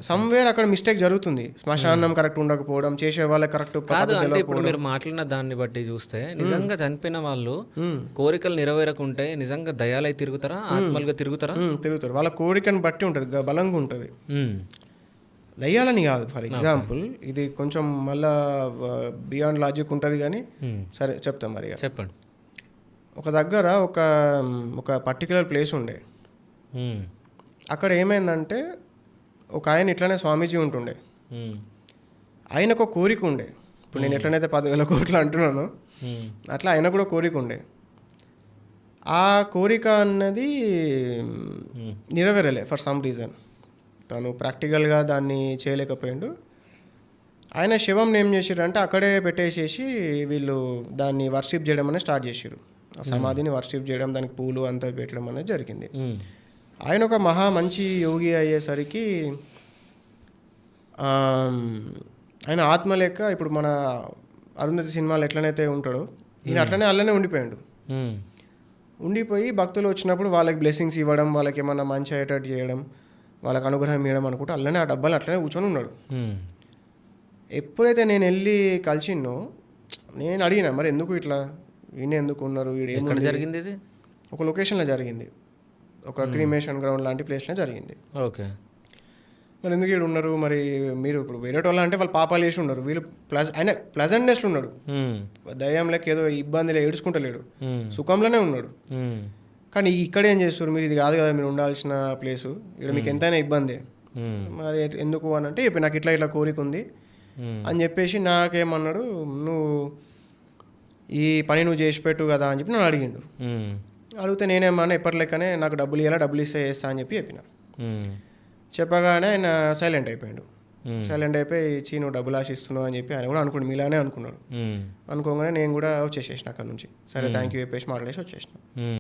Somewhere అక్కడ mistake జరుగుతుంది. శ్మశానం కరెక్ట్ ఉండకపోవడం, చేసే వాళ్ళకి కరెక్ట్ కాదు. అంటే ఇప్పుడు మీరు మాట్లాడిన దాన్ని బట్టి చూస్తే నిజంగా చనిపోయిన వాళ్ళు కోరికలు నెరవేరకుంటే నిజంగా దయాలై తిరుగుతారా, ఆత్మలుగా తిరుగుతారా? తిరుగుతారు. వాళ్ళ కోరికను బట్టి ఉంటుంది, బలంగా ఉంటుంది. దయ్యాలని కాదు. ఫర్ ఎగ్జాంపుల్ ఇది కొంచెం మళ్ళా బియాండ్ లాజిక్ ఉంటుంది కానీ సరే చెప్తాం. మరి చెప్పండి. ఒక దగ్గర ఒక పర్టికులర్ ప్లేస్ ఉండే. అక్కడ ఏమైందంటే ఒక ఆయన ఇట్లానే స్వామీజీ ఉంటుండే. ఆయనకు ఒక కోరిక ఉండే. ఇప్పుడు నేను ఎట్లనైతే 10,000 కోట్లు అంటున్నాను అట్లా ఆయన కూడా కోరిక ఉండే. ఆ కోరిక అన్నది నెరవేరలే ఫర్ సమ్ రీజన్. తను ప్రాక్టికల్గా దాన్ని చేయలేకపోయాడు. ఆయన శివంని ఏం చేసారు అంటే అక్కడే పెట్టేసేసి వీళ్ళు దాన్ని వర్షిప్ చేయడం అనేది స్టార్ట్ చేసారు. ఆ సమాధిని వర్షిప్ చేయడం, దానికి పూలు అంతా పెట్టడం అనేది జరిగింది. ఆయన ఒక మంచి యోగి అయ్యేసరికి ఆయన ఆత్మ లెక్క ఇప్పుడు మన అరుంధతి సినిమాలు ఎట్లనైతే ఉంటాడో ఈయన అట్లనే అలానే ఉండిపోయాడు. ఉండిపోయి భక్తులు వచ్చినప్పుడు వాళ్ళకి బ్లెస్సింగ్స్ ఇవ్వడం, వాళ్ళకి ఏమన్నా మంచి అయ్యేటట్టు చేయడం, వాళ్ళకి అనుగ్రహం ఇవ్వడం అనుకుంటే అలానే ఆ డబ్బాలు అట్లనే కూర్చొని ఉన్నాడు. ఎప్పుడైతే నేను వెళ్ళి కలిసినో నేను అడిగినా మరి ఎందుకు ఇట్లా ఈయన ఎందుకు ఉన్నారు, ఎక్కడ జరిగింది ఇది? ఒక లొకేషన్లో జరిగింది, ఒక క్రీమేషన్ గ్రౌండ్ లాంటి ప్లేస్లో జరిగింది. ఓకే. మరి ఎందుకు ఇక్కడ ఉన్నారు, మరి మీరు ఇప్పుడు వేరే వాళ్ళు అంటే వాళ్ళు పాపాలు చేసి ఉన్నారు, వీళ్ళు ఆయన ప్లెజెంట్నెస్లో ఉన్నాడు, దయ్యం లెక్క ఏదో ఇబ్బందిలో ఏడుచుకుంటలేడు, సుఖంలోనే ఉన్నాడు. కానీ ఇక్కడ ఏం చేస్తారు మీరు, ఇది కాదు కదా మీరు ఉండాల్సిన ప్లేసు, ఇక్కడ మీకు ఎంతైనా ఇబ్బంది, మరి ఎందుకు అని అంటే ఇప్పుడు నాకు ఇట్లా కోరిక ఉంది అని చెప్పేసి నాకేమన్నాడు, నువ్వు ఈ పని నువ్వు చేసి పెట్టు కదా అని చెప్పి నన్ను అడిగిండు. అడిగితే నేనేమన్నా ఎప్పటి లెక్కనే నాకు డబ్బులు ఇవ్వాలా, డబ్బులు ఇస్తే చేస్తా అని చెప్పిన. చెప్పగానే ఆయన సైలెంట్ అయిపోయాడు. సైలెంట్ అయిపోయి నువ్వు డబ్బులు ఆశిస్తున్నావు అని చెప్పి ఆయన కూడా అనుకున్నాడు, మీలానే అనుకున్నాడు. అనుకోగానే నేను కూడా వచ్చేసేసిన అక్కడ నుంచి. సరే థ్యాంక్ యూ చెప్పేసి మాట్లాడేసి వచ్చేసిన.